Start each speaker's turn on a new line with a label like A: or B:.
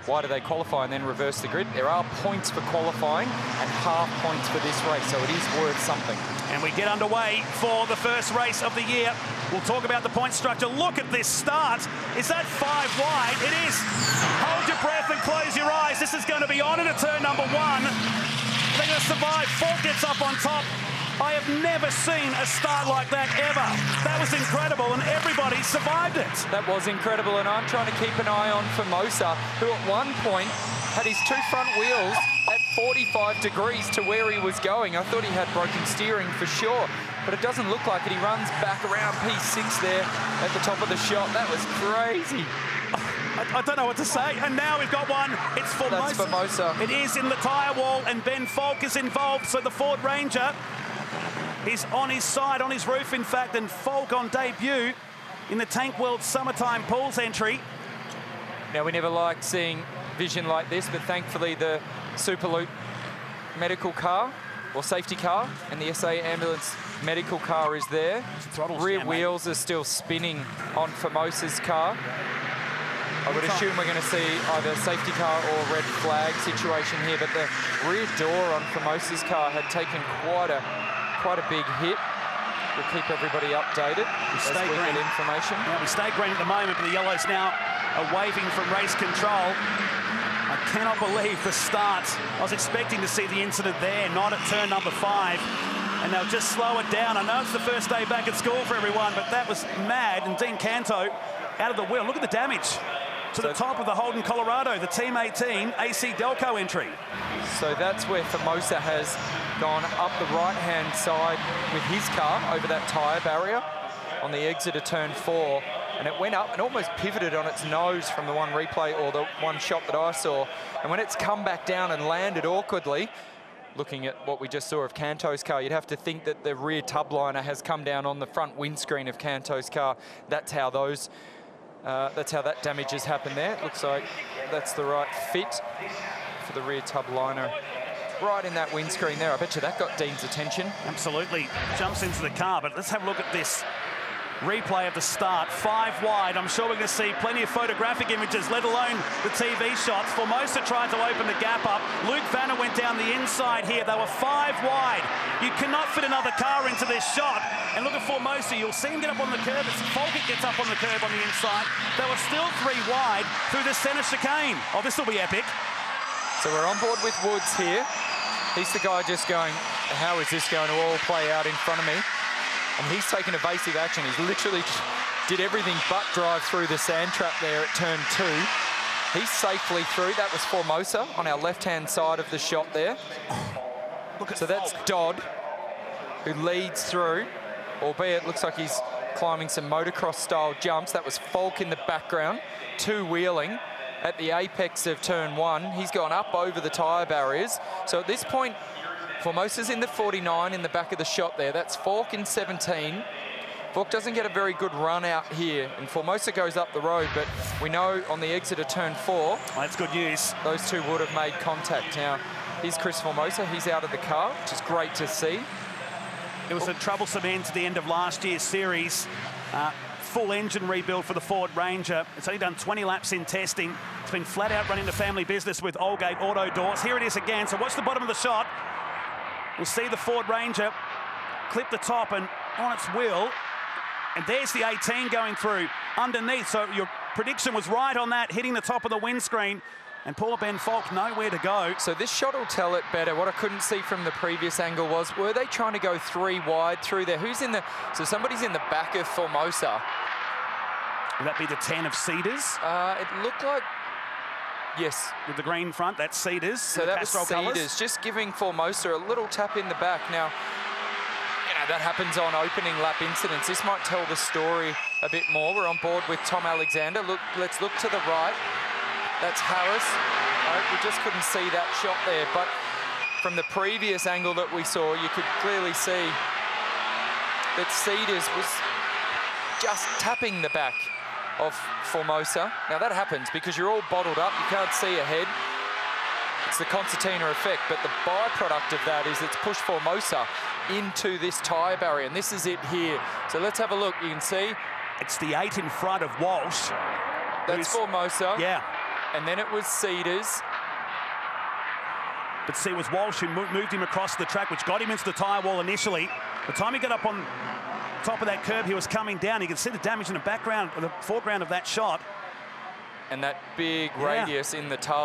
A: why do they qualify and then reverse the grid? There are points for qualifying and half points for this race, so it is worth something.
B: And we get underway for the first race of the year. We'll talk about the point structure. Look at this start. Is that 5 wide? It is. Hold your breath and close your eyes. This is going to be on into turn number 1. They're going to survive. Falk gets up on top. I have never seen a start like that ever. That was incredible, and everybody survived it.
A: That was incredible, and I'm trying to keep an eye on Formosa, who at one point had his 2 front wheels at 45 degrees to where he was going. I thought he had broken steering for sure, but it doesn't look like it. He runs back around P6 there at the top of the shot. That was crazy.
B: I don't know what to say. And now we've got one. It's Formosa.
A: That's Formosa.
B: It is in the tyre wall, and Ben Falk is involved. So the Ford Ranger is on his side, on his roof, in fact, and Falk on debut in the Tank World Summertime Pools entry.
A: Now, we never like seeing vision like this, but thankfully the SuperUtes medical car, or safety car, and the SA ambulance medical car is there. Rear wheels are still spinning on Formosa's car. I would assume we're going to see either safety car or red flag situation here, but the rear door on Formosa's car had taken quite a big hit. We'll keep everybody updated as we get information.
B: Yeah, we stay green at the moment, but the yellows now are waving from race control. I cannot believe the start. I was expecting to see the incident there, not at turn number 5. And they'll just slow it down. I know it's the first day back at school for everyone, but that was mad. And Dean Canto out of the wheel. Look at the damage to the top of the Holden Colorado, the Team 18 AC Delco entry.
A: So that's where Formosa has gone up the right-hand side with his car over that tyre barrier on the exit of turn 4. And it went up and almost pivoted on its nose from the one replay or the one shot that I saw. And when it's come back down and landed awkwardly, looking at what we just saw of Canto's car, you'd have to think that the rear tub liner has come down on the front windscreen of Canto's car. That's how that damage has happened there. It looks like that's the right fit for the rear tub liner. Right in that windscreen there. I bet you that got Dean's attention.
B: Absolutely. Jumps into the car, but let's have a look at this replay of the start. 5 wide. I'm sure we're going to see plenty of photographic images, let alone the TV shots. Formosa tried to open the gap up. Luke Vanner went down the inside here. They were 5 wide. You cannot fit another car into this shot. And look at Formosa. You'll see him get up on the curb. As Falkett gets up on the curb on the inside. They were still 3 wide through the centre chicane. Oh, this will be epic.
A: So we're on board with Woods here. He's the guy just going, how is this going to all play out in front of me? And he's taken evasive action. He's literally did everything but drive through the sand trap there at turn 2. He's safely through. That was Formosa on our left-hand side of the shot there. So that's Dodd, who leads through, albeit looks like he's climbing some motocross-style jumps. That was Falk in the background, 2-wheeling at the apex of turn 1. He's gone up over the tyre barriers. So at this point, Formosa's in the 49 in the back of the shot there. That's Falk in 17. Falk doesn't get a very good run out here, and Formosa goes up the road, but we know on the exit of turn 4...
B: Oh, that's good news.
A: Those two would have made contact. Now, here's Chris Formosa. He's out of the car, which is great to see.
B: It was a troublesome end to the end of last year's series. Full engine rebuild for the Ford Ranger. It's only done 20 laps in testing. It's been flat out running the family business with Allgate Auto Doors. Here it is again. So watch the bottom of the shot. We'll see the Ford Ranger clip the top and on its wheel. And there's the 18 going through underneath. So your prediction was right on that, hitting the top of the windscreen. And poor Ben Falk nowhere to go. So
A: this shot will tell it better. What I couldn't see from the previous angle was, were they trying to go 3 wide through there? Who's in the... So somebody's in the back of Formosa.
B: Would that be the 10 of Cedars?
A: It looked like... Yes.
B: With the green front, that's Cedars.
A: So that was Cedars, just giving Formosa a little tap in the back. Now, you know, that happens on opening lap incidents. This might tell the story a bit more. We're on board with Tom Alexander. Look, let's look to the right. That's Harris. We just couldn't see that shot there, but from the previous angle that we saw, you could clearly see that Cedars was just tapping the back of Formosa. Now that happens because you're all bottled up, you can't see ahead. It's the concertina effect, but the byproduct of that is it's pushed Formosa into this tyre barrier, and this is it here. So let's have a look. You can see
B: it's the 8 in front of Walsh.
A: That's Formosa.
B: Yeah.
A: and then it was Cedars.
B: But see, it was Walsh who moved him across the track, which got him into the tyre wall initially. By the time he got up on top of that curb, he was coming down. You can see the damage in the background, or the foreground of that shot.
A: And that big radius in the tub.